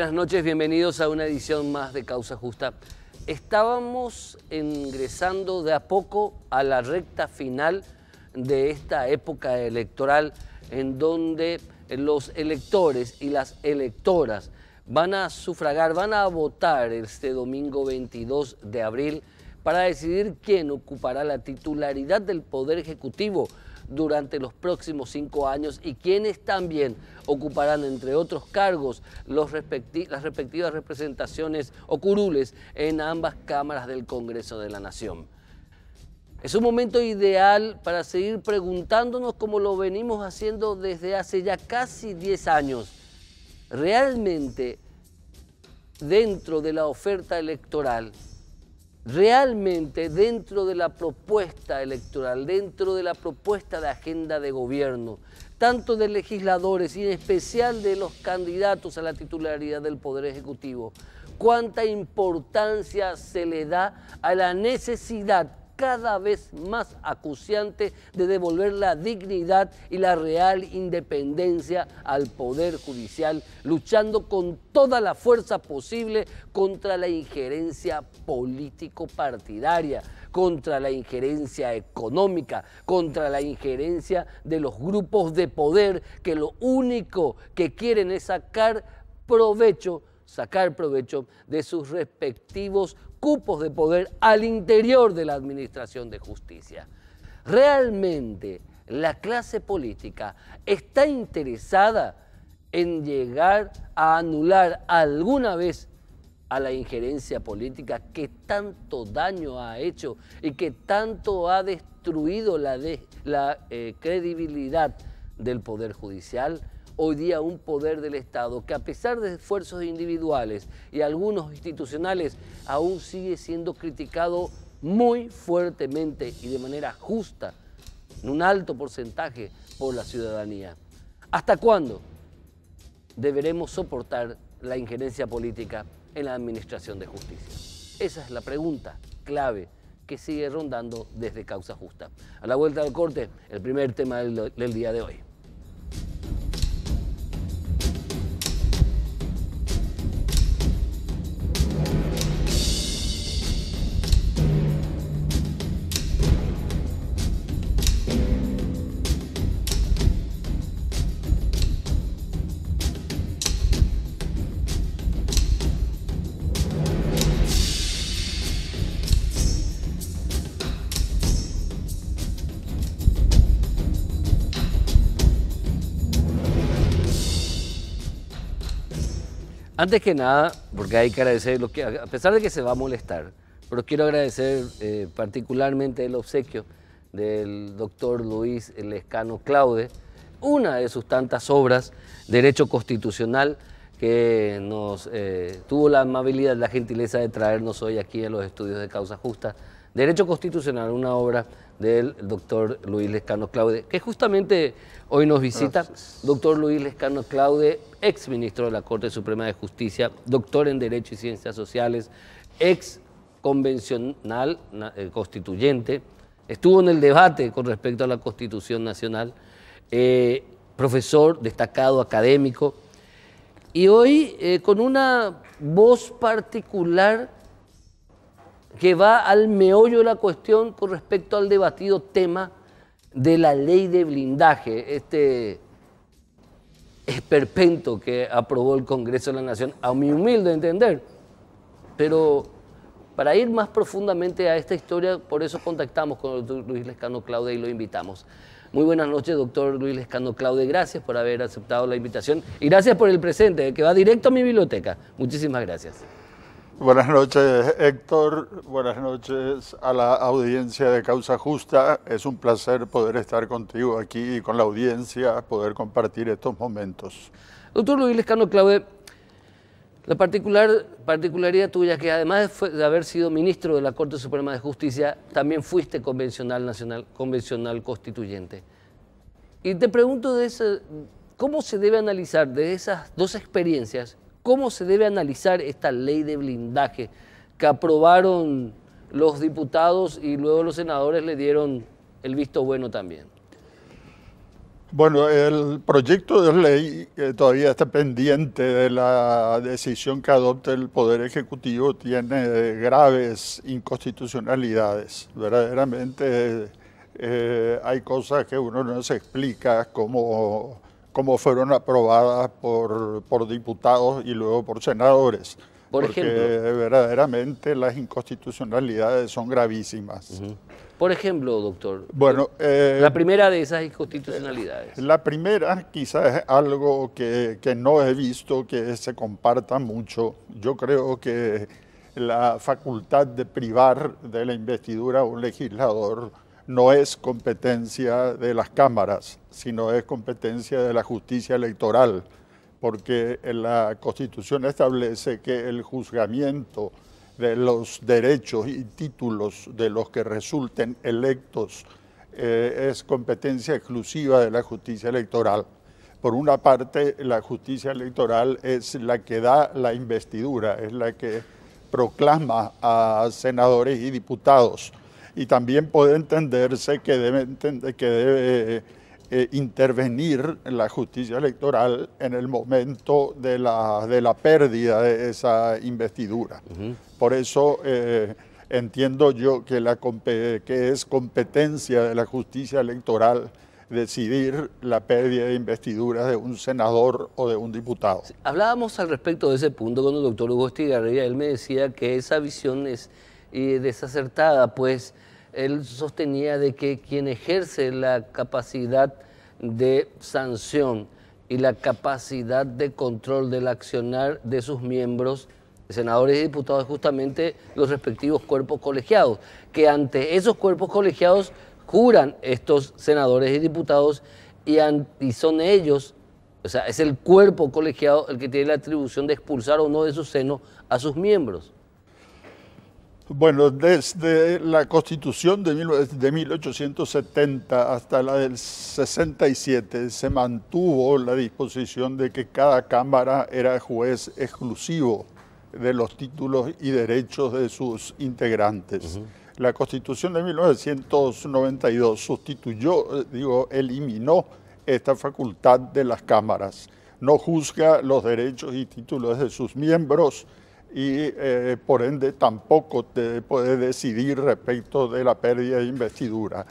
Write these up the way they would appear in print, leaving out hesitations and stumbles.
Buenas noches, bienvenidos a una edición más de Causa Justa. Estábamos ingresando de a poco a la recta final de esta época electoral en donde los electores y las electoras van a sufragar, van a votar este domingo 22 de abril para decidir quién ocupará la titularidad del Poder Ejecutivo durante los próximos 5 años y quienes también ocuparán, entre otros cargos, las respectivas representaciones o curules en ambas cámaras del Congreso de la Nación. Es un momento ideal para seguir preguntándonos, como lo venimos haciendo desde hace ya casi 10 años, ¿realmente dentro de la oferta electoral, realmente dentro de la propuesta electoral, dentro de la propuesta de agenda de gobierno, tanto de legisladores y en especial de los candidatos a la titularidad del Poder Ejecutivo, cuánta importancia se le da a la necesidad cada vez más acuciante de devolver la dignidad y la real independencia al Poder Judicial, luchando con toda la fuerza posible contra la injerencia político-partidaria, contra la injerencia económica, contra la injerencia de los grupos de poder que lo único que quieren es sacar provecho de sus respectivos cupos de poder al interior de la administración de justicia. ¿Realmente la clase política está interesada en llegar a anular alguna vez a la injerencia política que tanto daño ha hecho y que tanto ha destruido la credibilidad del Poder Judicial? Hoy día un poder del Estado que, a pesar de esfuerzos individuales y algunos institucionales, aún sigue siendo criticado muy fuertemente y de manera justa, en un alto porcentaje, por la ciudadanía. ¿Hasta cuándo deberemos soportar la injerencia política en la administración de justicia? Esa es la pregunta clave que sigue rondando desde Causa Justa. A la vuelta del corte, el primer tema del día de hoy. Antes que nada, porque hay que agradecer, a pesar de que se va a molestar, pero quiero agradecer particularmente el obsequio del doctor Luis Lescano Claude, una de sus tantas obras, Derecho Constitucional, que nos tuvo la amabilidad, la gentileza de traernos hoy aquí a los estudios de Causa Justa. Derecho Constitucional, una obra del doctor Luis Lescano Claude, que justamente hoy nos visita. Doctor Luis Lescano Claude, ex ministro de la Corte Suprema de Justicia, doctor en Derecho y Ciencias Sociales, ex convencional constituyente, estuvo en el debate con respecto a la Constitución Nacional, profesor destacado académico, y hoy con una voz particular que va al meollo de la cuestión con respecto al debatido tema de la ley de blindaje, este esperpento que aprobó el Congreso de la Nación, a mi humilde entender. Pero para ir más profundamente a esta historia, por eso contactamos con el doctor Luis Lescano Claude y lo invitamos. Muy buenas noches, doctor Luis Lescano Claude, gracias por haber aceptado la invitación y gracias por el presente, que va directo a mi biblioteca. Muchísimas gracias. Buenas noches, Héctor. Buenas noches a la audiencia de Causa Justa. Es un placer poder estar contigo aquí y con la audiencia, poder compartir estos momentos. Doctor Luis Lescano Claude, la particularidad tuya, que además de haber sido ministro de la Corte Suprema de Justicia, también fuiste convencional nacional, convencional constituyente. Y te pregunto ¿cómo se debe analizar de esas dos experiencias? ¿Cómo se debe analizar esta ley de blindaje que aprobaron los diputados y luego los senadores le dieron el visto bueno también? Bueno, el proyecto de ley todavía está pendiente de la decisión que adopte el Poder Ejecutivo. Tiene graves inconstitucionalidades. Verdaderamente hay cosas que uno no se explica cómo fueron aprobadas por diputados y luego por senadores. Por Porque ejemplo, verdaderamente las inconstitucionalidades son gravísimas. por ejemplo, doctor, Bueno, la primera de esas inconstitucionalidades. la primera quizás es algo que no he visto que se comparta mucho. Yo creo que la facultad de privar de la investidura a un legislador no es competencia de las cámaras, sino es competencia de la justicia electoral, porque la Constitución establece que el juzgamiento de los derechos y títulos de los que resulten electos es competencia exclusiva de la justicia electoral. Por una parte, la justicia electoral es la que da la investidura, es la que proclama a senadores y diputados. Y también puede entenderse que debe intervenir la justicia electoral en el momento de la pérdida de esa investidura. Por eso entiendo yo que es competencia de la justicia electoral decidir la pérdida de investidura de un senador o de un diputado. Hablábamos al respecto de ese punto con el doctor Hugo Estigarribia. Él me decía que esa visión es desacertada, pues él sostenía de que quien ejerce la capacidad de sanción y la capacidad de control del accionar de sus miembros, senadores y diputados, justamente los respectivos cuerpos colegiados, que ante esos cuerpos colegiados juran estos senadores y diputados y son ellos, o sea, es el cuerpo colegiado el que tiene la atribución de expulsar o no de su seno a sus miembros. Bueno, desde la Constitución de 1870 hasta la del 67 se mantuvo la disposición de que cada Cámara era juez exclusivo de los títulos y derechos de sus integrantes. La Constitución de 1992 eliminó esta facultad de las cámaras. No juzga los derechos y títulos de sus miembros y por ende tampoco puede decidir respecto de la pérdida de investidura.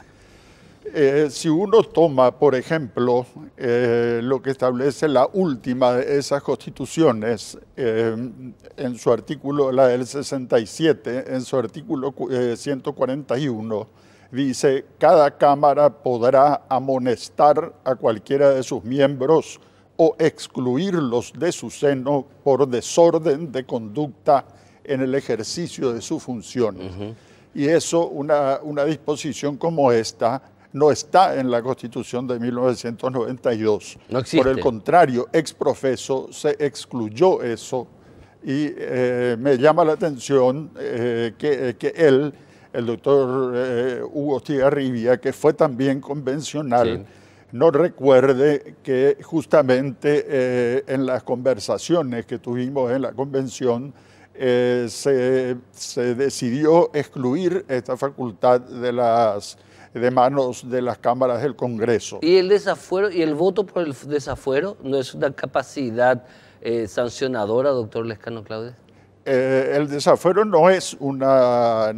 Si uno toma, por ejemplo, lo que establece la última de esas constituciones, en su artículo, la del 67, en su artículo 141, dice: cada Cámara podrá amonestar a cualquiera de sus miembros o excluirlos de su seno por desorden de conducta en el ejercicio de sus funciones. Y eso, una disposición como esta, no está en la Constitución de 1992. No existe. Por el contrario, ex profeso se excluyó eso y me llama la atención que él, el doctor Hugo Estigarribia, que fue también convencional, sí, no recuerde que justamente en las conversaciones que tuvimos en la convención se decidió excluir esta facultad de manos de las cámaras del Congreso. ¿Y el desafuero y el voto por el desafuero no es una capacidad sancionadora, doctor Lescano Claudio? El desafuero no es una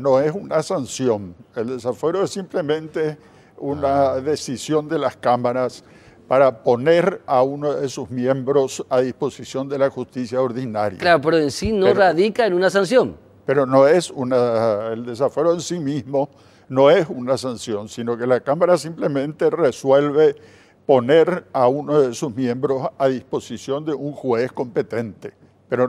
sanción. El desafuero es simplemente una decisión de las cámaras para poner a uno de sus miembros a disposición de la justicia ordinaria. Claro, pero en sí no radica en una sanción. Pero no es el desafuero en sí mismo no es una sanción, sino que la Cámara simplemente resuelve poner a uno de sus miembros a disposición de un juez competente, pero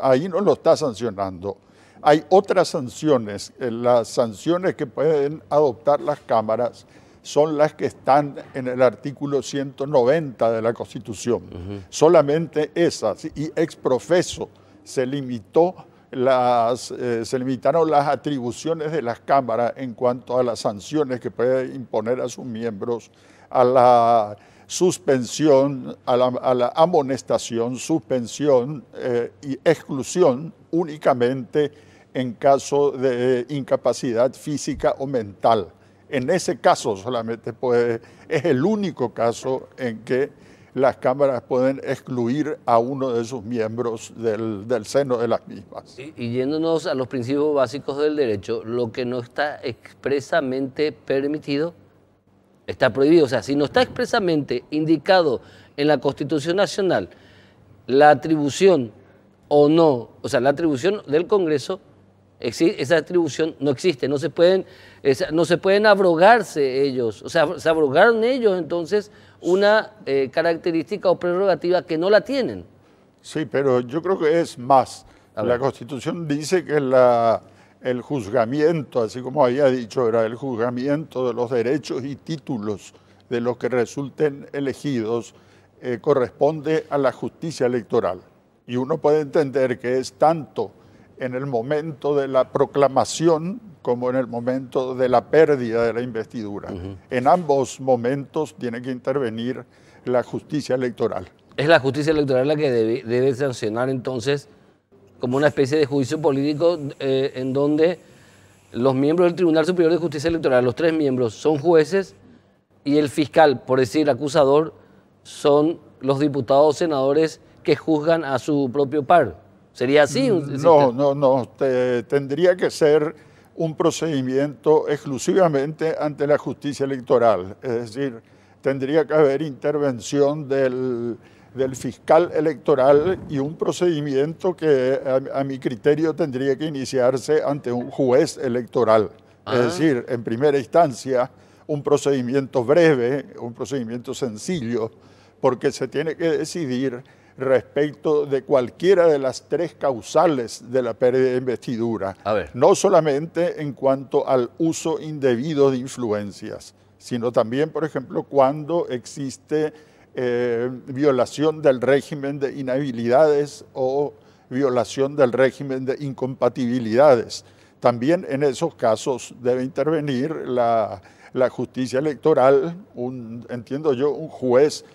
ahí no lo está sancionando. Hay otras sanciones. Las sanciones que pueden adoptar las cámaras son las que están en el artículo 190 de la Constitución. Solamente esas, y ex profeso se limitaron las atribuciones de las cámaras en cuanto a las sanciones que puede imponer a sus miembros, a la suspensión, a la amonestación, suspensión y exclusión únicamente en caso de incapacidad física o mental. En ese caso solamente es el único caso en que las cámaras pueden excluir a uno de sus miembros del seno de las mismas. Y yéndonos a los principios básicos del derecho, lo que no está expresamente permitido está prohibido. O sea, si no está expresamente indicado en la Constitución Nacional la atribución o no, o sea, la atribución del Congreso, esa atribución no existe, no se pueden abrogarse ellos, o sea, se abrogaron ellos entonces una característica o prerrogativa que no la tienen. Sí, pero yo creo que es más. La Constitución dice que el juzgamiento, así como había dicho, era el juzgamiento de los derechos y títulos de los que resulten elegidos, corresponde a la justicia electoral. Y uno puede entender que es tanto en el momento de la proclamación como en el momento de la pérdida de la investidura. En ambos momentos tiene que intervenir la justicia electoral. Es la justicia electoral la que debe sancionar entonces como una especie de juicio político en donde los miembros del Tribunal Superior de Justicia Electoral, los 3 miembros, son jueces y el fiscal, por decir acusador, son los diputados o senadores que juzgan a su propio par. ¿Sería así? No. Tendría que ser un procedimiento exclusivamente ante la justicia electoral. Es decir, tendría que haber intervención del fiscal electoral y un procedimiento que a mi criterio tendría que iniciarse ante un juez electoral. Es decir, en primera instancia, un procedimiento breve, un procedimiento sencillo, porque se tiene que decidir respecto de cualquiera de las 3 causales de la pérdida de investidura. No solamente en cuanto al uso indebido de influencias, sino también, por ejemplo, cuando existe violación del régimen de inhabilidades o violación del régimen de incompatibilidades. También en esos casos debe intervenir la justicia electoral, entiendo yo, un juez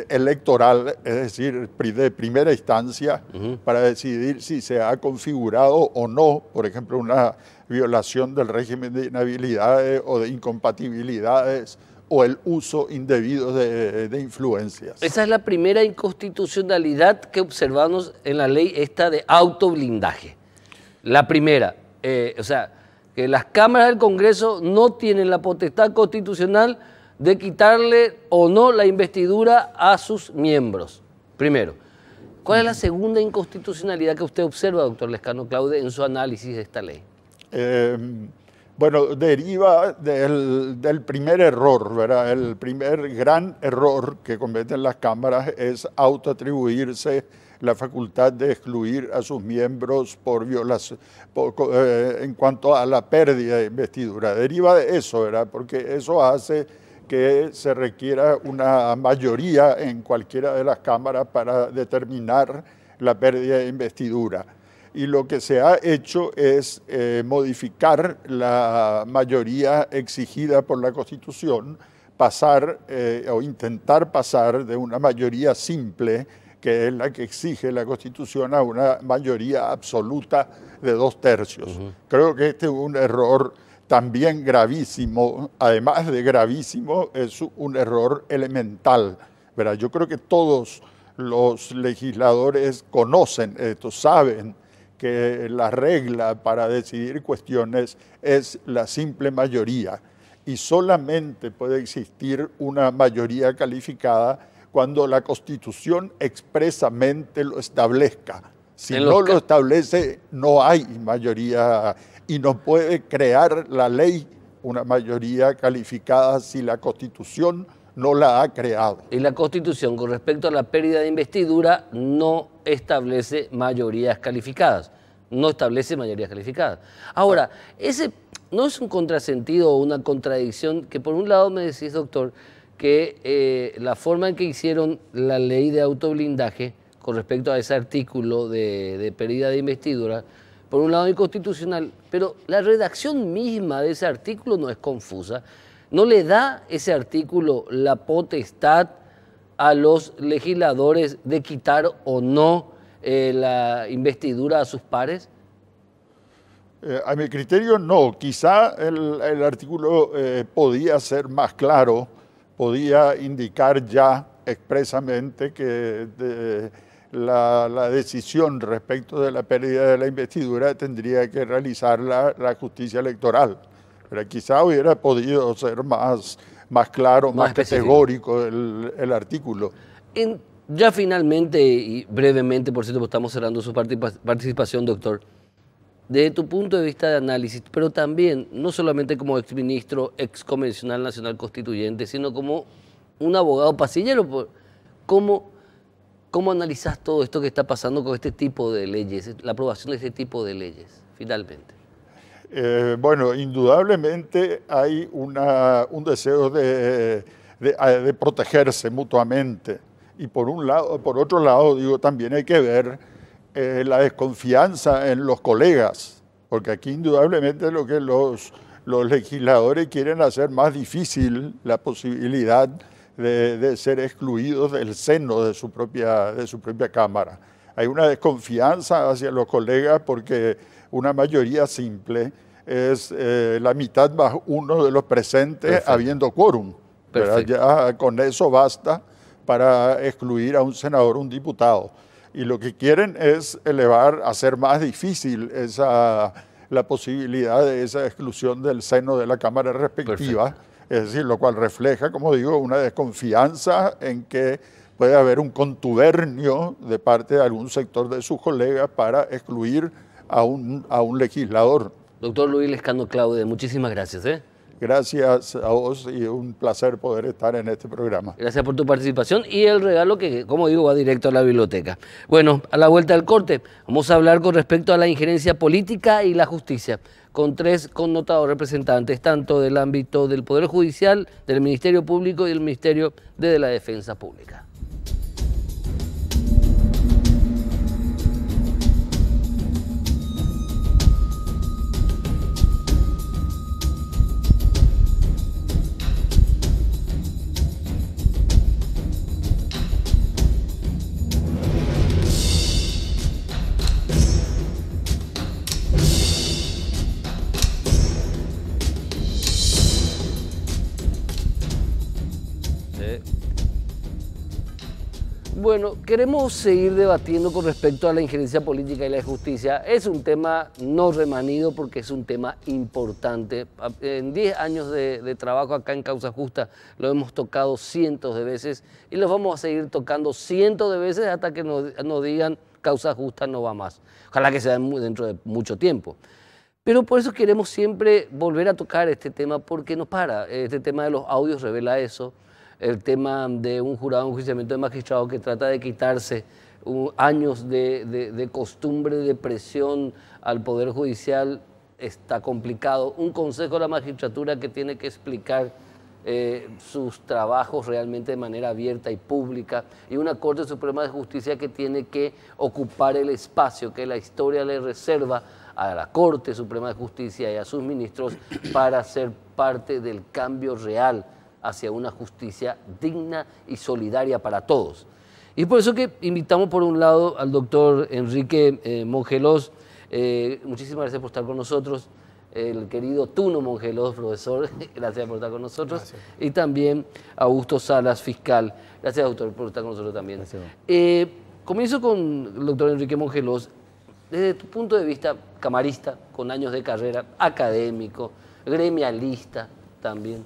electoral, es decir, de primera instancia, para decidir si se ha configurado o no, por ejemplo, una violación del régimen de inhabilidades o de incompatibilidades o el uso indebido de influencias. Esa es la primera inconstitucionalidad que observamos en la ley esta de autoblindaje. La primera, o sea, que las cámaras del Congreso no tienen la potestad constitucional de quitarle o no la investidura a sus miembros. Primero, ¿cuál es la segunda inconstitucionalidad que usted observa, doctor Lescano Claude, en su análisis de esta ley? Bueno, deriva del primer error, ¿verdad? El primer gran error que cometen las cámaras es autoatribuirse la facultad de excluir a sus miembros por violación, en cuanto a la pérdida de investidura. Deriva de eso, ¿verdad? Porque eso hace que se requiera una mayoría en cualquiera de las cámaras para determinar la pérdida de investidura. Y lo que se ha hecho es modificar la mayoría exigida por la Constitución, pasar o intentar pasar de una mayoría simple, que es la que exige la Constitución, a una mayoría absoluta de 2/3. Creo que este es un error también gravísimo, además de gravísimo, es un error elemental, ¿verdad? Yo creo que todos los legisladores conocen esto, saben que la regla para decidir cuestiones es la simple mayoría y solamente puede existir una mayoría calificada cuando la Constitución expresamente lo establezca. Si no lo establece, no hay mayoría y no puede crear la ley una mayoría calificada si la Constitución no la ha creado. Y la Constitución, con respecto a la pérdida de investidura, no establece mayorías calificadas. No establece mayorías calificadas. Ahora, ese no es un contrasentido o una contradicción que por un lado me decís, doctor, que la forma en que hicieron la ley de autoblindaje con respecto a ese artículo de pérdida de investidura, por un lado inconstitucional, pero la redacción misma de ese artículo no es confusa. ¿No le da ese artículo la potestad a los legisladores de quitar o no la investidura a sus pares? A mi criterio no, quizá el artículo podía ser más claro, podía indicar ya expresamente que la decisión respecto de la pérdida de la investidura tendría que realizarla la justicia electoral. Pero quizá hubiera podido ser más claro, más categórico el artículo. Ya finalmente y brevemente, por cierto, estamos cerrando su participación, doctor, desde tu punto de vista de análisis, pero también, no solamente como exministro, exconvencional nacional constituyente, sino como un abogado pasillero, ¿cómo analizás todo esto que está pasando con este tipo de leyes, la aprobación de este tipo de leyes, finalmente? Bueno, indudablemente hay un deseo de protegerse mutuamente. Y por otro lado, digo, también hay que ver la desconfianza en los colegas, porque aquí indudablemente lo que los legisladores quieren hacer más difícil la posibilidad de ser excluidos del seno de su propia Cámara. Hay una desconfianza hacia los colegas porque una mayoría simple es la mitad más uno de los presentes. Perfecto. Habiendo quórum. Ya con eso basta para excluir a un senador o un diputado. Y lo que quieren es hacer más difícil la posibilidad de esa exclusión del seno de la Cámara respectiva. Perfecto. Es decir, lo cual refleja, como digo, una desconfianza en que puede haber un contubernio de parte de algún sector de sus colegas para excluir a un legislador. Doctor Luis Lescano Claude, muchísimas gracias. Gracias a vos y un placer poder estar en este programa. Gracias por tu participación y el regalo que, como digo, va directo a la biblioteca. Bueno, a la vuelta del corte vamos a hablar con respecto a la injerencia política y la justicia, con tres connotados representantes, tanto del ámbito del Poder Judicial, del Ministerio Público y del Ministerio de la Defensa Pública. Bueno, queremos seguir debatiendo con respecto a la injerencia política y la justicia. Es un tema no remanido porque es un tema importante. En 10 años de trabajo acá en Causa Justa lo hemos tocado cientos de veces y lo vamos a seguir tocando cientos de veces hasta que nos digan Causa Justa no va más. Ojalá que sea dentro de mucho tiempo. Pero por eso queremos siempre volver a tocar este tema porque no para. Este tema de los audios revela eso. El tema de un jurado de enjuiciamiento de magistrado que trata de quitarse años de costumbre de presión al Poder Judicial está complicado. Un Consejo de la Magistratura que tiene que explicar sus trabajos realmente de manera abierta y pública, y una Corte Suprema de Justicia que tiene que ocupar el espacio que la historia le reserva a la Corte Suprema de Justicia y a sus ministros para ser parte del cambio real hacia una justicia digna y solidaria para todos. Y por eso que invitamos por un lado al doctor Enrique Mongelos. Muchísimas gracias por estar con nosotros. El querido Tuno Mongelos, profesor, gracias por estar con nosotros. Gracias. Y también Augusto Salas, fiscal. Gracias, doctor, por estar con nosotros también. Comienzo con el doctor Enrique Mongelos. Desde tu punto de vista, camarista, con años de carrera, académico, gremialista también,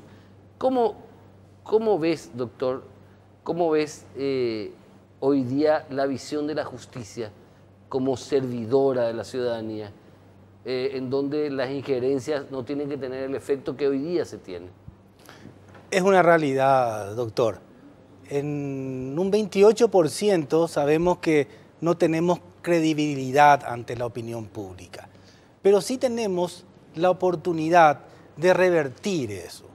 ¿cómo ves, doctor, cómo ves hoy día la visión de la justicia como servidora de la ciudadanía, en donde las injerencias no tienen que tener el efecto que hoy día se tiene? Es una realidad, doctor. En un 28% sabemos que no tenemos credibilidad ante la opinión pública, pero sí tenemos la oportunidad de revertir eso.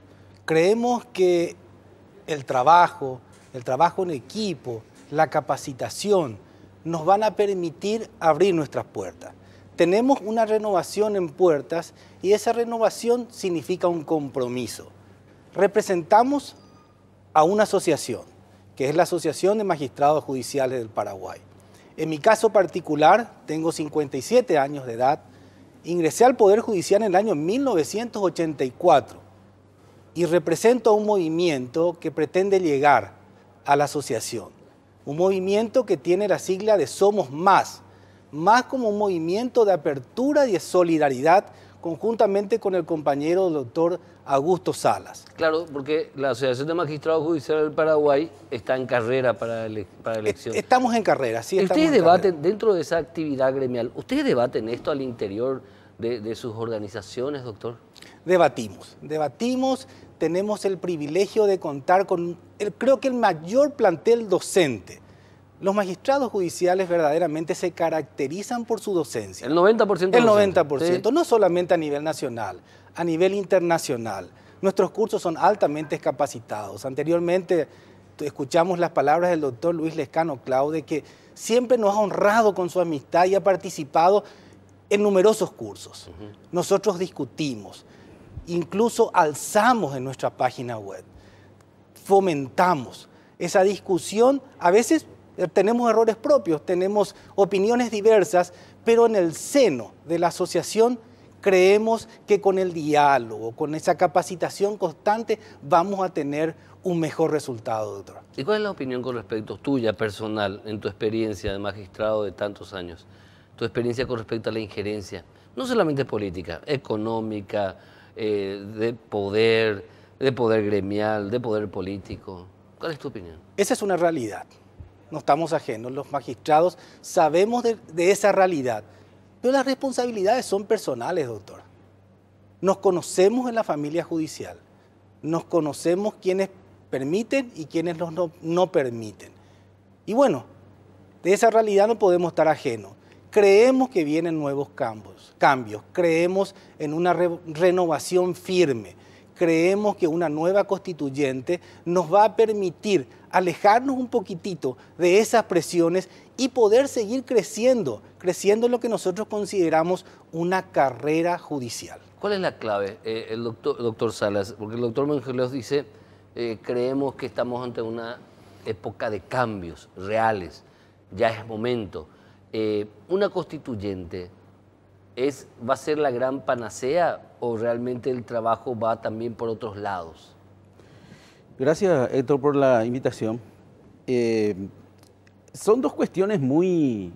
Creemos que el trabajo en equipo, la capacitación, nos van a permitir abrir nuestras puertas. Tenemos una renovación en puertas y esa renovación significa un compromiso. Representamos a una asociación, que es la Asociación de Magistrados Judiciales del Paraguay. En mi caso particular, tengo 57 años de edad ingresé al Poder Judicial en el año 1984 y represento a un movimiento que pretende llegar a la asociación. Un movimiento que tiene la sigla de Somos Más como un movimiento de apertura y de solidaridad conjuntamente con el compañero doctor Augusto Salas. Claro, porque la Asociación de Magistrados Judiciales del Paraguay está en carrera para elección. Estamos en carrera, sí. ¿Ustedes debaten, dentro de esa actividad gremial, ustedes debaten esto al interior de sus organizaciones, doctor? Debatimos, tenemos el privilegio de contar con, creo que el mayor plantel docente. Los magistrados judiciales verdaderamente se caracterizan por su docencia. El 90%. El 90%, ¿sí? No solamente a nivel nacional, a nivel internacional. Nuestros cursos son altamente capacitados. Anteriormente escuchamos las palabras del doctor Luis Lescano Claude, que siempre nos ha honrado con su amistad y ha participado en numerosos cursos. Nosotros discutimos, incluso alzamos en nuestra página web, fomentamos esa discusión. A veces tenemos errores propios, tenemos opiniones diversas, pero en el seno de la asociación creemos que con el diálogo, con esa capacitación constante, vamos a tener un mejor resultado, doctor. ¿Y cuál es la opinión con respecto tuya, personal, en tu experiencia de magistrado de tantos años? Tu experiencia con respecto a la injerencia, no solamente política, económica, de poder gremial, de poder político. ¿Cuál es tu opinión? Esa es una realidad. No estamos ajenos, los magistrados sabemos de esa realidad, pero las responsabilidades son personales, doctor. Nos conocemos en la familia judicial, nos conocemos quienes permiten y quienes no permiten. Y bueno, de esa realidad no podemos estar ajenos. Creemos que vienen nuevos cambios, creemos en una renovación firme, creemos que una nueva constituyente nos va a permitir alejarnos un poquitito de esas presiones y poder seguir creciendo en lo que nosotros consideramos una carrera judicial. ¿Cuál es la clave, el doctor Salas? Porque el doctor Mongelos dice, creemos que estamos ante una época de cambios reales, ya es momento. ¿Una constituyente va a ser la gran panacea o realmente el trabajo va también por otros lados? Gracias, Héctor, por la invitación. Son dos cuestiones muy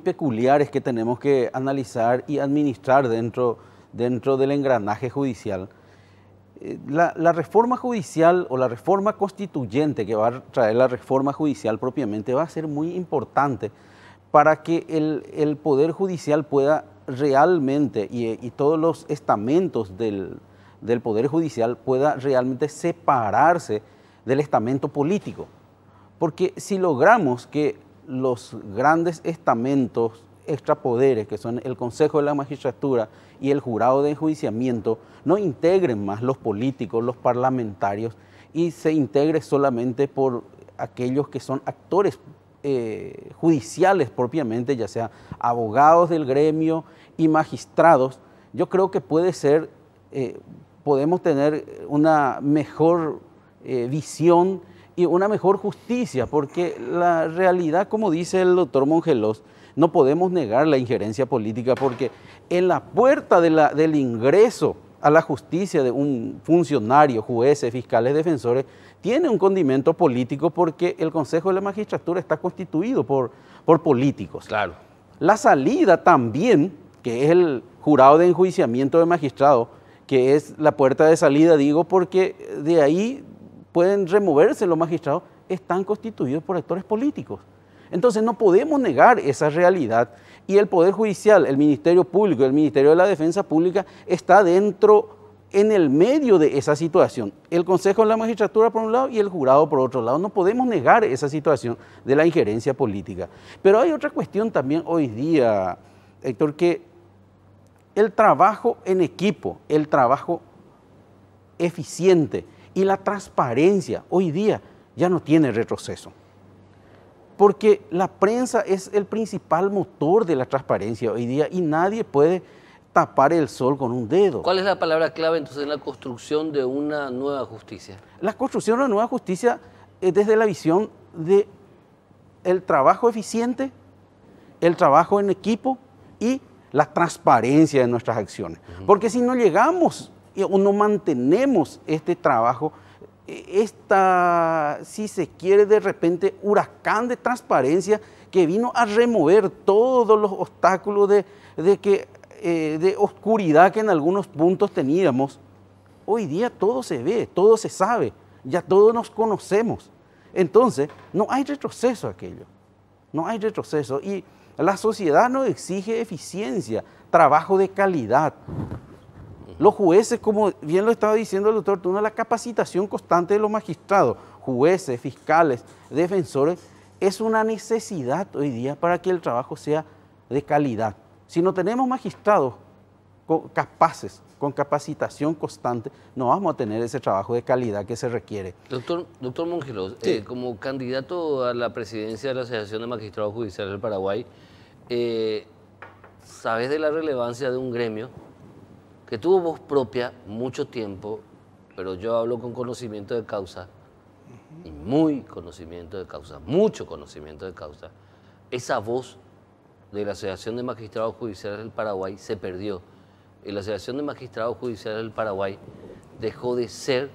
peculiares que tenemos que analizar y administrar dentro del engranaje judicial. La reforma judicial o la reforma constituyente que va a traer la reforma judicial propiamente va a ser muy importante para que el Poder Judicial pueda realmente, y todos los estamentos del Poder Judicial pueda realmente separarse del estamento político. Porque si logramos que los grandes estamentos extrapoderes, que son el Consejo de la Magistratura y el Jurado de Enjuiciamiento, no integren más los políticos, los parlamentarios, y se integre solamente por aquellos que son actores judiciales propiamente, ya sea abogados del gremio y magistrados, yo creo que puede ser, podemos tener una mejor visión y una mejor justicia, porque la realidad, como dice el doctor Mongelos, no podemos negar la injerencia política, porque en la puerta del ingreso a la justicia de un funcionario, jueces, fiscales, defensores, tiene un condimento político porque el Consejo de la Magistratura está constituido por políticos. Claro. La salida también, que es el Jurado de Enjuiciamiento de Magistrados, que es la puerta de salida, digo, porque de ahí pueden removerse los magistrados, están constituidos por actores políticos. Entonces no podemos negar esa realidad y el Poder Judicial, el Ministerio Público, el Ministerio de la Defensa Pública está en el medio de esa situación. El Consejo de la Magistratura por un lado y el jurado por otro lado. No podemos negar esa situación de la injerencia política. Pero hay otra cuestión también hoy día, Héctor, que el trabajo en equipo, el trabajo eficiente y la transparencia hoy día ya no tiene retroceso. Porque la prensa es el principal motor de la transparencia hoy día y nadie puede tapar el sol con un dedo. ¿Cuál es la palabra clave entonces en la construcción de una nueva justicia? La construcción de una nueva justicia es desde la visión de el trabajo eficiente, el trabajo en equipo y la transparencia de nuestras acciones. Porque si no llegamos o no mantenemos este trabajo, si se quiere, de repente, huracán de transparencia que vino a remover todos los obstáculos de oscuridad que en algunos puntos teníamos. Hoy día todo se ve, todo se sabe, ya todos nos conocemos. Entonces, no hay retroceso aquello, no hay retroceso. Y la sociedad nos exige eficiencia, trabajo de calidad. Los jueces, como bien lo estaba diciendo el doctor Tuna, la capacitación constante de los magistrados, jueces, fiscales, defensores, es una necesidad hoy día para que el trabajo sea de calidad. Si no tenemos magistrados capaces, con capacitación constante, no vamos a tener ese trabajo de calidad que se requiere. Doctor Mongelos, Sí. Como candidato a la presidencia de la Asociación de Magistrados Judiciales del Paraguay, ¿sabes de la relevancia de un gremio que tuvo voz propia mucho tiempo, pero yo hablo con conocimiento de causa, y muy conocimiento de causa, mucho conocimiento de causa? Esa voz de la Asociación de Magistrados Judiciales del Paraguay se perdió. Y la Asociación de Magistrados Judiciales del Paraguay dejó de ser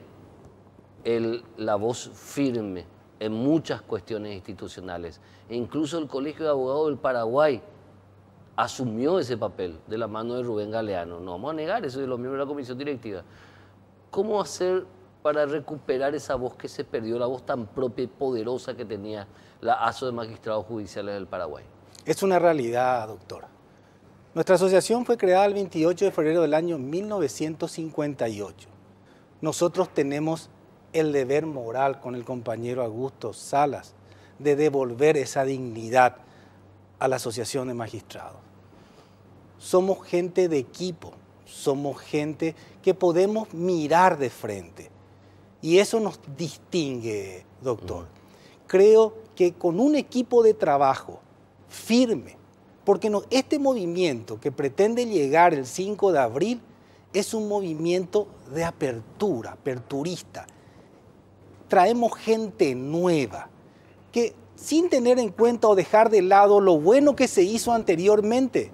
la voz firme en muchas cuestiones institucionales. E incluso el Colegio de Abogados del Paraguay asumió ese papel de la mano de Rubén Galeano. No vamos a negar eso de los miembros de la comisión directiva. ¿Cómo hacer para recuperar esa voz que se perdió, la voz tan propia y poderosa que tenía la ASO de Magistrados Judiciales del Paraguay? Es una realidad, doctor. Nuestra asociación fue creada el 28 de febrero del año 1958. Nosotros tenemos el deber moral con el compañero Augusto Salas de devolver esa dignidad a la Asociación de Magistrados. Somos gente de equipo, somos gente que podemos mirar de frente y eso nos distingue, doctor. Creo que con un equipo de trabajo firme, porque este movimiento que pretende llegar el 5 de abril es un movimiento de apertura, aperturista. Traemos gente nueva, que sin tener en cuenta o dejar de lado lo bueno que se hizo anteriormente,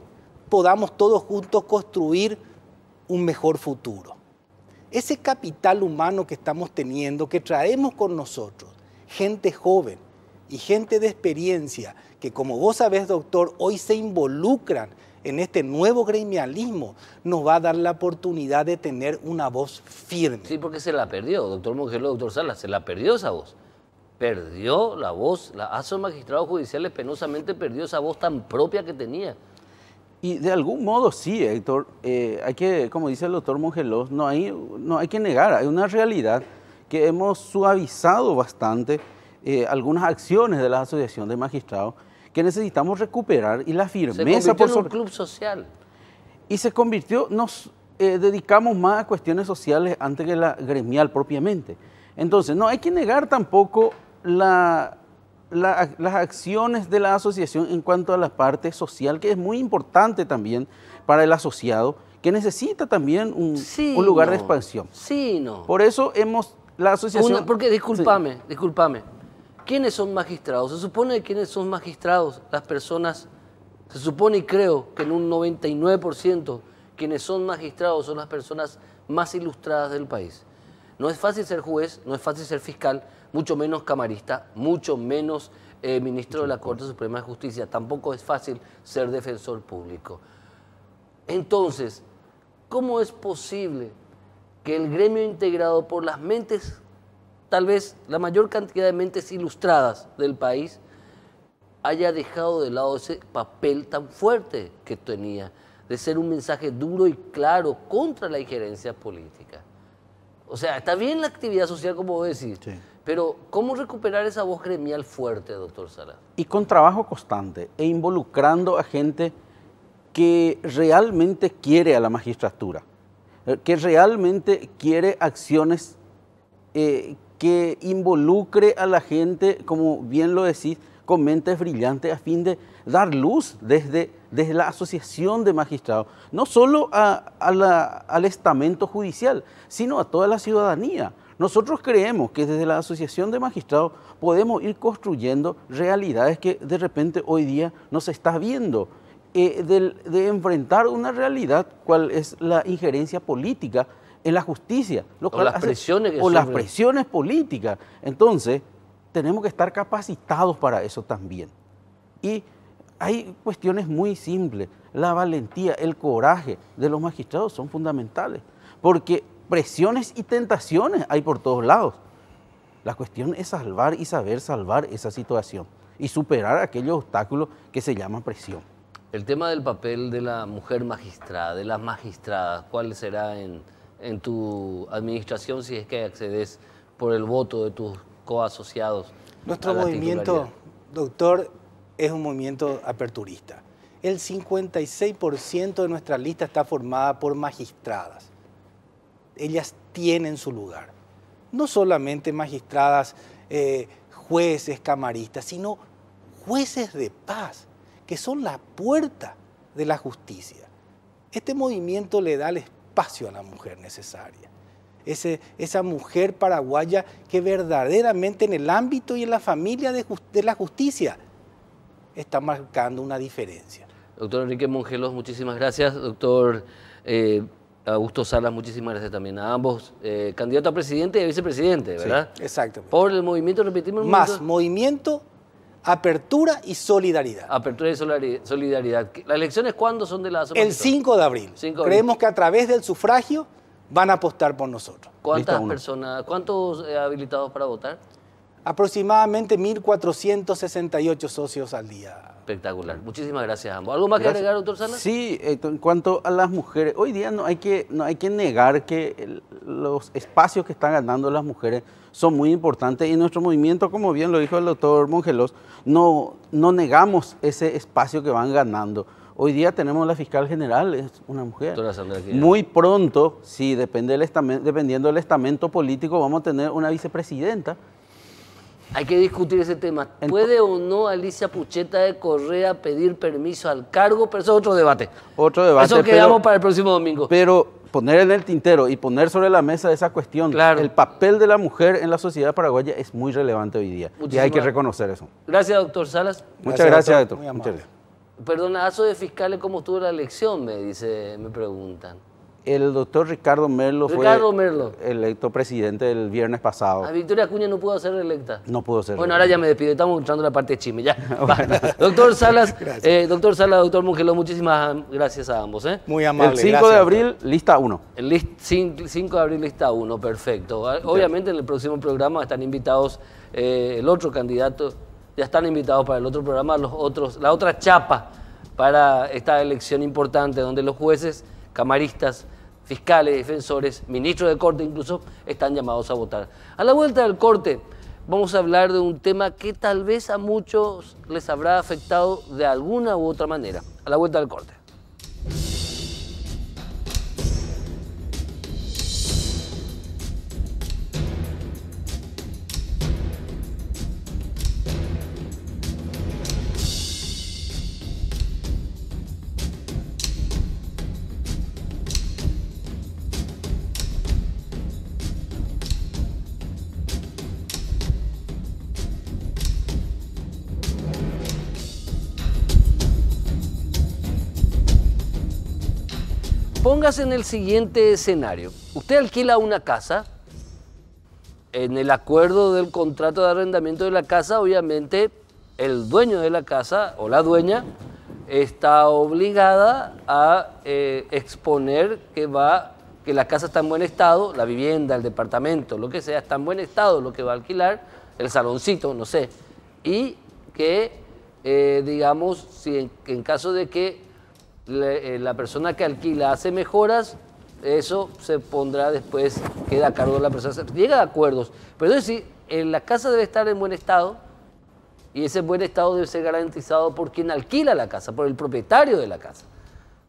podamos todos juntos construir un mejor futuro. Ese capital humano que estamos teniendo, que traemos con nosotros, gente joven y gente de experiencia, que como vos sabés, doctor, hoy se involucran en este nuevo gremialismo, nos va a dar la oportunidad de tener una voz firme. Sí, porque se la perdió, doctor Mongelos, doctor Salas, se la perdió esa voz. Perdió la voz, la ASO de Magistrados Judiciales penosamente perdió esa voz tan propia que tenía. Y de algún modo sí, Héctor, hay que, como dice el doctor Mongelos, no hay que negar, hay una realidad que hemos suavizado bastante algunas acciones de la Asociación de Magistrados que necesitamos recuperar, y la firmeza se convirtió en un club social. Y se convirtió, nos dedicamos más a cuestiones sociales antes que la gremial propiamente. Entonces, no hay que negar tampoco las acciones de la asociación en cuanto a la parte social, que es muy importante también para el asociado, que necesita también un lugar de expansión. Sí, no. Por eso la asociación... Porque, discúlpame, ¿quiénes son magistrados? Se supone que quiénes son magistrados, las personas, se supone y creo que en un 99% quienes son magistrados son las personas más ilustradas del país. No es fácil ser juez, no es fácil ser fiscal, mucho menos camarista, mucho menos ministro de la Corte Suprema de Justicia, tampoco es fácil ser defensor público. Entonces, ¿cómo es posible que el gremio integrado por las mentes, tal vez la mayor cantidad de mentes ilustradas del país, haya dejado de lado ese papel tan fuerte que tenía, de ser un mensaje duro y claro contra la injerencia política? O sea, está bien la actividad social, como vos decís, sí, pero ¿cómo recuperar esa voz gremial fuerte, doctor Salas? Y con trabajo constante e involucrando a gente que realmente quiere a la magistratura, que realmente quiere acciones que involucre a la gente, como bien lo decís, con mentes brillantes, a fin de dar luz desde la Asociación de Magistrados, no solo al estamento judicial, sino a toda la ciudadanía. Nosotros creemos que desde la Asociación de Magistrados podemos ir construyendo realidades que de repente hoy día no se está viendo de enfrentar una realidad, cuál es la injerencia política en la justicia. Lo O las presiones que o las sufren. presiones políticas. Entonces, tenemos que estar capacitados para eso también. Y hay cuestiones muy simples. La valentía, el coraje de los magistrados son fundamentales, porque presiones y tentaciones hay por todos lados. La cuestión es salvar y saber salvar esa situación y superar aquellos obstáculos que se llaman presión. El tema del papel de la mujer magistrada, de las magistradas, ¿cuál será en tu administración si es que accedes por el voto de tus coasociados? Nuestro a la movimiento, titularidad? doctor, es un movimiento aperturista. El 56% de nuestra lista está formada por magistradas. Ellas tienen su lugar. No solamente magistradas, jueces, camaristas, sino jueces de paz, que son la puerta de la justicia. Este movimiento le da el espacio a la mujer necesaria. Esa mujer paraguaya que verdaderamente en el ámbito y en la familia de la justicia está marcando una diferencia. Doctor Enrique Mongelos, muchísimas gracias. Doctor Augusto Salas, muchísimas gracias también a ambos. Candidato a presidente y a vicepresidente, ¿verdad? Sí, exactamente. Por el movimiento, repetimos el Más movimiento, apertura y solidaridad. Apertura y solidaridad. ¿Las elecciones cuándo son de la zona? El 5 de abril. 5 de abril. Creemos que a través del sufragio van a apostar por nosotros. ¿Cuántas Lista uno. personas, cuántos habilitados para votar? Aproximadamente 1.468 socios al día. Espectacular. Muchísimas gracias a ambos. ¿Algo más que Gracias. agregar, doctor Salas? Sí, en cuanto a las mujeres, hoy día no hay que negar que los espacios que están ganando las mujeres son muy importantes y nuestro movimiento, como bien lo dijo el doctor Mongelos, no negamos ese espacio que van ganando. Hoy día tenemos la fiscal general, es una mujer. Doctora Sandra Quijano. Muy pronto, sí, dependiendo del estamento político, vamos a tener una vicepresidenta. Hay que discutir ese tema. ¿Puede o no Alicia Pucheta de Correa pedir permiso al cargo? Pero eso es otro debate. Otro debate, Eso quedamos para el próximo domingo. Pero poner en el tintero y poner sobre la mesa esa cuestión, Claro. el papel de la mujer en la sociedad paraguaya es muy relevante hoy día. Y hay que Muchísimas- reconocer eso. Gracias, doctor Salas. Muchas gracias, doctor. Muy Muchas amable. gracias. Perdonazo de fiscales, ¿cómo estuvo la elección? Me preguntan. El doctor Ricardo Merlo Ricardo fue Merlo. electo presidente el viernes pasado. A Victoria Acuña no pudo ser reelecta. No pudo ser. Bueno, ahora ya me despido, estamos entrando en la parte de chisme, ya. Va. Doctor Salas, doctor Mongelos, muchísimas gracias a ambos. Muy amable. El 5 gracias, de doctor. abril, lista 1. El 5 de abril lista 1, perfecto. Obviamente en el próximo programa están invitados el otro candidato, ya están invitados para el otro programa la otra chapa para esta elección importante donde los jueces, camaristas, fiscales, defensores, ministros de corte incluso, están llamados a votar. A la vuelta del corte vamos a hablar de un tema que tal vez a muchos les habrá afectado de alguna u otra manera. A la vuelta del corte. Póngase en el siguiente escenario. Usted alquila una casa. En el acuerdo del contrato de arrendamiento de la casa, obviamente, el dueño de la casa o la dueña está obligada a exponer que la casa está en buen estado, la vivienda, el departamento, lo que sea, está en buen estado, lo que va a alquilar, el saloncito, no sé, y que, digamos, si en caso de que la persona que alquila hace mejoras, eso se pondrá después, queda a cargo de la persona, llega a acuerdos, pero es decir, la casa debe estar en buen estado y ese buen estado debe ser garantizado por quien alquila la casa, por el propietario de la casa.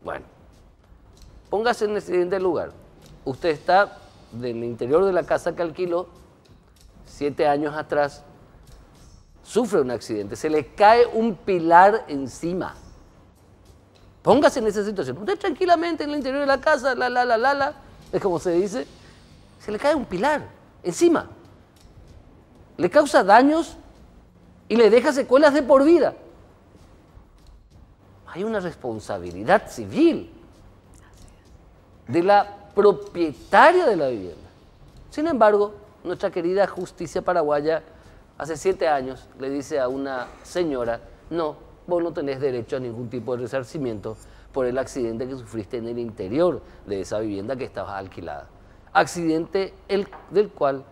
Bueno, póngase en el siguiente lugar, usted está del interior de la casa que alquiló 7 años atrás, sufre un accidente, se le cae un pilar encima. Póngase en esa situación. Usted tranquilamente en el interior de la casa, es como se dice, se le cae un pilar encima. Le causa daños y le deja secuelas de por vida. hay una responsabilidad civil de la propietaria de la vivienda. Sin embargo, nuestra querida justicia paraguaya hace 7 años le dice a una señora, no, vos no tenés derecho a ningún tipo de resarcimiento por el accidente que sufriste en el interior de esa vivienda que estaba alquilada. Accidente del cual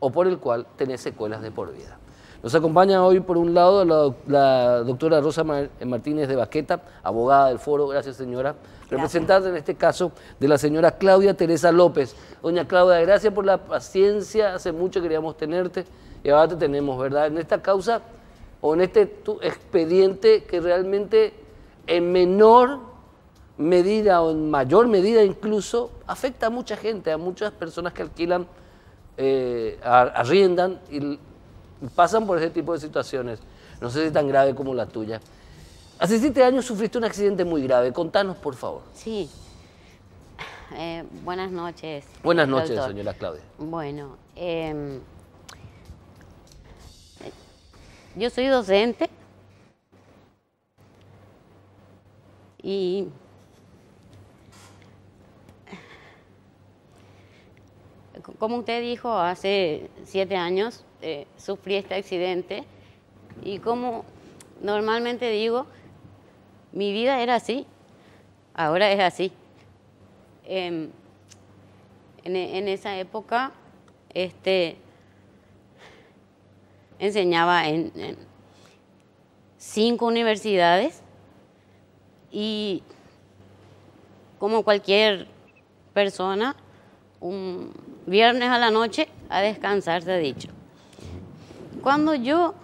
o por el cual tenés secuelas de por vida. Nos acompaña hoy, por un lado, la doctora Rosa Martínez de Baqueta, abogada del foro, gracias señora, representante en este caso de la señora Claudia Teresa López. Doña Claudia, gracias por la paciencia, hace mucho queríamos tenerte y ahora te tenemos, ¿verdad? En esta causa o en este expediente que realmente en menor medida o en mayor medida incluso afecta a mucha gente, a muchas personas que alquilan, arriendan y pasan por ese tipo de situaciones. No sé si tan grave como la tuya. Hace 7 años sufriste un accidente muy grave. Contanos, por favor. Sí. Buenas noches. Buenas noches, doctor. señora Claudia. Bueno, yo soy docente y como usted dijo, hace 7 años sufrí este accidente y como normalmente digo, mi vida era así, ahora es así. En esa época enseñaba en 5 universidades y como cualquier persona, un viernes a la noche a descansar, se ha dicho. Cuando yo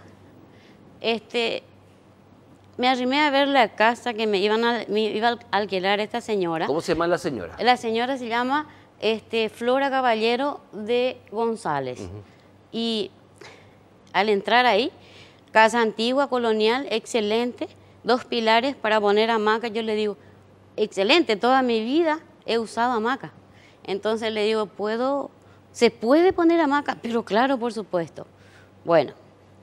me arrimé a ver la casa que me iba a alquilar esta señora. ¿Cómo se llama la señora? La señora se llama Flora Caballero de González. Y al entrar ahí, casa antigua, colonial, excelente, 2 pilares para poner hamaca. Yo le digo, excelente, toda mi vida he usado hamaca. Entonces le digo, ¿se puede poner hamaca? Pero claro, por supuesto. Bueno,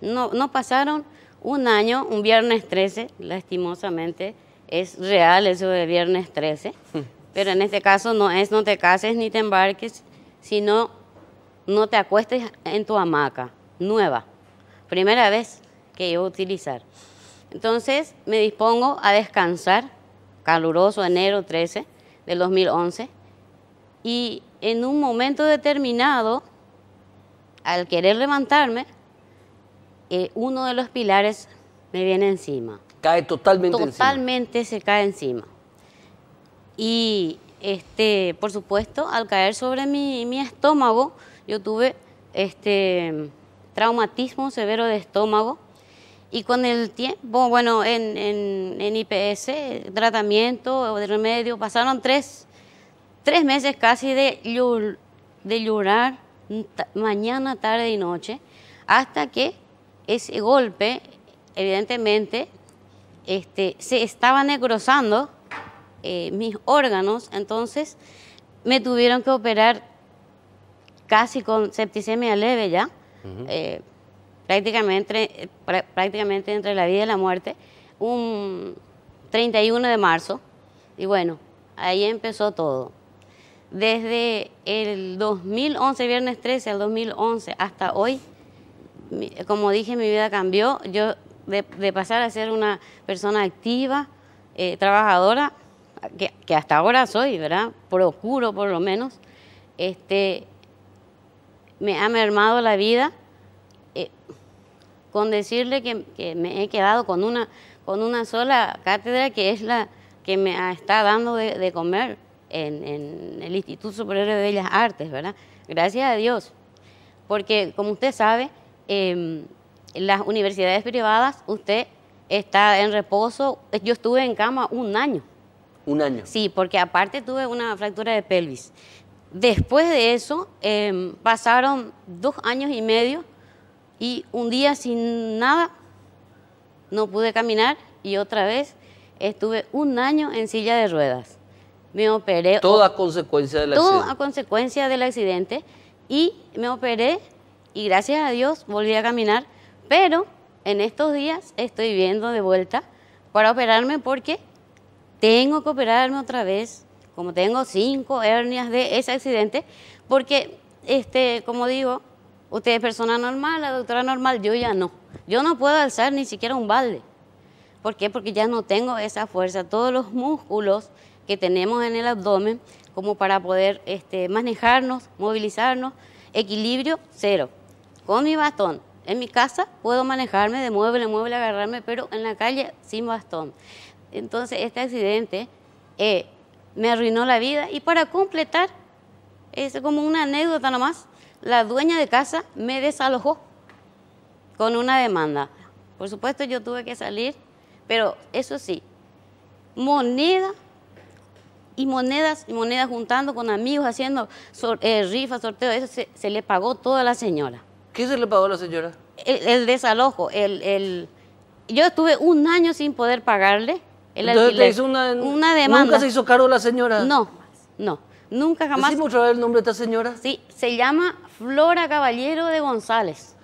no pasaron un año, un viernes 13, lastimosamente, es real eso de viernes 13, pero en este caso no es no te cases ni te embarques, sino no te acuestes en tu hamaca, nueva, primera vez que iba a utilizar. Entonces me dispongo a descansar, caluroso enero 13 del 2011, y en un momento determinado, al querer levantarme, uno de los pilares me viene encima. Cae totalmente encima. Totalmente se cae encima. Y por supuesto, al caer sobre mi estómago, yo tuve traumatismo severo de estómago. Y con el tiempo, bueno, en IPS, tratamiento, de remedio, pasaron 3 meses casi de llorar mañana, tarde y noche, hasta que ese golpe, evidentemente, se estaba necrosando mis órganos, entonces me tuvieron que operar casi con septicemia leve ya, prácticamente entre la vida y la muerte, un 31 de marzo, y bueno, ahí empezó todo. Desde el 2011, viernes 13 al 2011, hasta hoy, como dije, mi vida cambió. Yo, de pasar a ser una persona activa, trabajadora, que hasta ahora soy, ¿verdad? Procuro, por lo menos, me ha mermado la vida, con decirle que me he quedado con una sola cátedra, que es la que me está dando de comer en el Instituto Superior de Bellas Artes, ¿verdad? Gracias a Dios, porque como usted sabe, las universidades privadas, usted está en reposo. Yo estuve en cama 1 año. ¿Un año? Sí, porque aparte tuve una fractura de pelvis. Después de eso, pasaron 2 años y medio y un día sin nada, no pude caminar y otra vez estuve 1 año en silla de ruedas. Me operé. Todo a consecuencia del accidente. Todo a consecuencia del accidente y me operé. Y gracias a Dios volví a caminar, pero en estos días estoy viendo de vuelta para operarme porque tengo que operarme otra vez, como tengo 5 hernias de ese accidente, porque, como digo, usted es persona normal, la doctora normal, yo ya no. Yo no puedo alzar ni siquiera un balde. ¿Por qué? Porque ya no tengo esa fuerza, todos los músculos que tenemos en el abdomen, como para poder manejarnos, movilizarnos, equilibrio cero. Con mi bastón, en mi casa puedo manejarme de mueble en mueble, agarrarme, pero en la calle sin bastón. Entonces este accidente me arruinó la vida y para completar, es como una anécdota nomás, la dueña de casa me desalojó con una demanda. Por supuesto yo tuve que salir, pero eso sí, moneda y monedas juntando con amigos, haciendo rifas, sorteos, eso se le pagó todo a la señora. ¿Qué se le pagó a la señora? El desalojo, yo estuve 1 año sin poder pagarle el Entonces alquiler. te hizo una demanda. ¿Nunca se hizo cargo la señora? No, nunca jamás. ¿Decimos otra vez el nombre de esta señora? Sí, se llama Flora Caballero de González.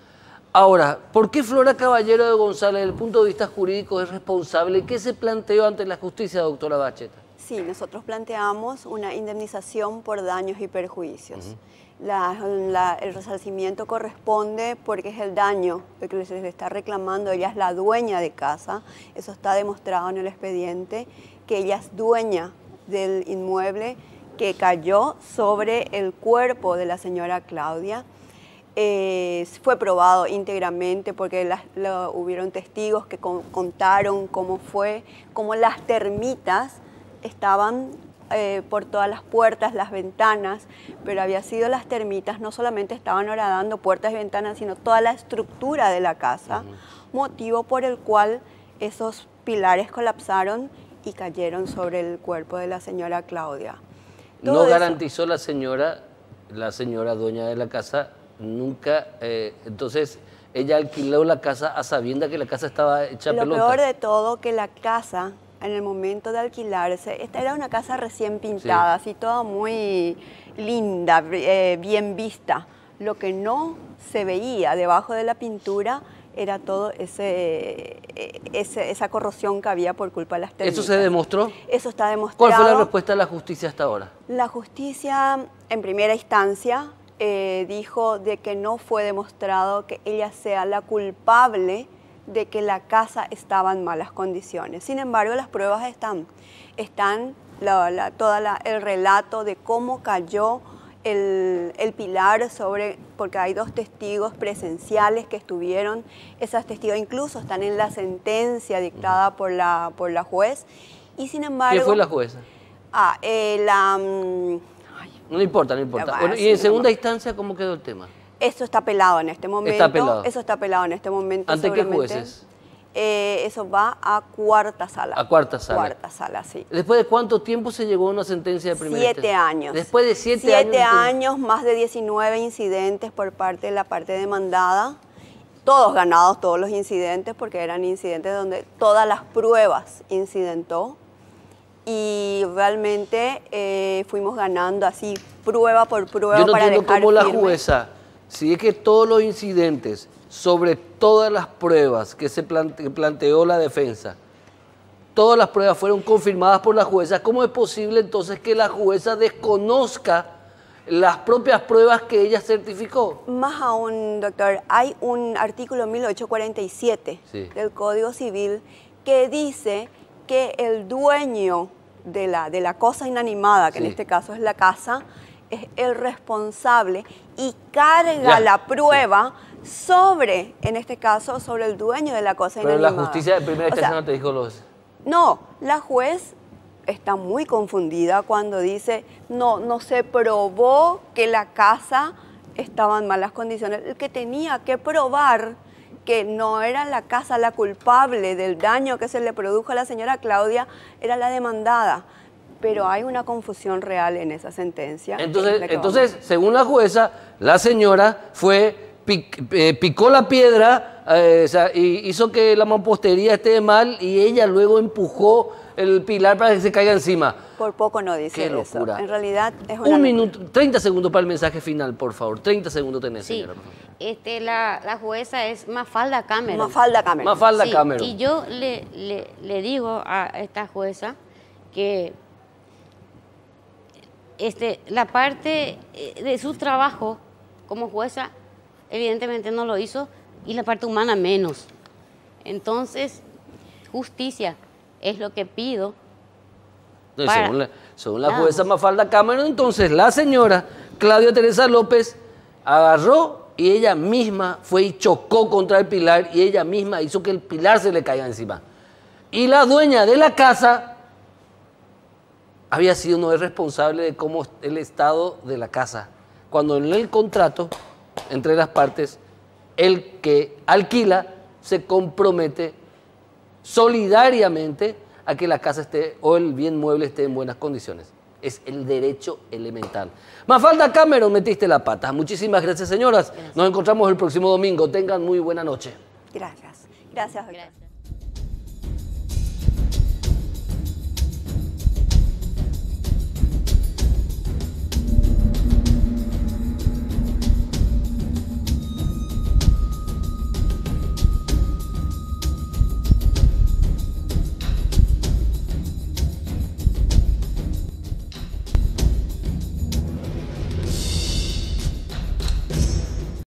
Ahora, ¿por qué Flora Caballero de González, desde el punto de vista jurídico, es responsable? ¿Qué se planteó ante la justicia, doctora Bacheta? Sí, nosotros planteamos una indemnización por daños y perjuicios. El resarcimiento corresponde porque es el daño que se le está reclamando. Ella es la dueña de casa, eso está demostrado en el expediente, que ella es dueña del inmueble que cayó sobre el cuerpo de la señora Claudia. Fue probado íntegramente porque hubieron testigos que contaron cómo fue, cómo las termitas estaban por todas las puertas, las ventanas, pero había sido las termitas, no solamente estaban horadando puertas y ventanas, sino toda la estructura de la casa, motivo por el cual esos pilares colapsaron y cayeron sobre el cuerpo de la señora Claudia. No garantizó la señora dueña de la casa, nunca, entonces ella alquiló la casa a sabiendas que la casa estaba hecha pelota. Lo peor de todo, que la casa, en el momento de alquilarse, esta era una casa recién pintada, sí, así toda muy linda, bien vista. Lo que no se veía debajo de la pintura era todo esa corrosión que había por culpa de las termitas. ¿Eso se demostró? Eso está demostrado. ¿Cuál fue la respuesta de la justicia hasta ahora? La justicia, en primera instancia, dijo de que no fue demostrado que ella sea la culpable de que la casa estaba en malas condiciones. Sin embargo, las pruebas están el relato de cómo cayó el pilar porque hay 2 testigos presenciales que estuvieron, esos testigos incluso están en la sentencia dictada por la juez, y sin embargo... ¿Quién fue la jueza? No importa. Bueno, y en segunda instancia, ¿cómo quedó el tema? Eso está pelado en este momento. Está pelado. Eso está pelado en este momento. ¿Ante qué jueces? Eso va a cuarta sala. A cuarta sala. Cuarta sala, sí. ¿Después de cuánto tiempo se llegó a una sentencia de primera instancia? 7 años. Después de 7 años. 7 años, más de 19 incidentes por parte de la parte demandada. Todos ganados, todos los incidentes, porque eran incidentes donde todas las pruebas incidentó. Y realmente fuimos ganando así, prueba por prueba. Yo no para entiendo dejar cómo la firme. jueza, si es que todos los incidentes, sobre todas las pruebas que planteó la defensa, todas las pruebas fueron confirmadas por la jueza, ¿cómo es posible entonces que la jueza desconozca las propias pruebas que ella certificó? Más aún, doctor, hay un artículo 1847 sí, del Código Civil que dice que el dueño de la cosa inanimada, que sí, en este caso es la casa, es el responsable y carga la prueba sobre, en este caso, sobre el dueño de la cosa Pero inanimada. la justicia de primera instancia no te dijo los... No, la juez está muy confundida cuando dice no se probó que la casa estaba en malas condiciones. El que tenía que probar que no era la casa la culpable del daño que se le produjo a la señora Claudia era la demandada. Pero hay una confusión real en esa sentencia. Entonces, según la jueza, la señora fue picó la piedra, o sea, y hizo que la mampostería esté mal y ella luego empujó el pilar para que se caiga encima. Por poco no dice Qué eso. locura. En realidad es una Un locura. minuto, 30 segundos para el mensaje final, por favor. 30 segundos tenés, Sí, señora. la jueza es Mafalda Cameron. Mafalda Cameron. Mafalda Sí, Cameron. y yo le digo a esta jueza que la parte de su trabajo como jueza evidentemente no lo hizo y la parte humana menos. Entonces, justicia es lo que pido. No, y Para. según la Nada jueza más. Mafalda Cameron, entonces la señora Claudia Teresa López agarró y ella misma fue y chocó contra el pilar y ella misma hizo que el pilar se le caiga encima. Y la dueña de la casa había sido no es responsable de cómo el estado de la casa. Cuando en el contrato, entre las partes, el que alquila se compromete solidariamente a que la casa esté o el bien mueble esté en buenas condiciones. Es el derecho elemental. Mafalda Cameron, metiste la pata. Muchísimas gracias, señoras. Nos encontramos el próximo domingo. Tengan muy buena noche. Gracias. Gracias, doctor. Gracias.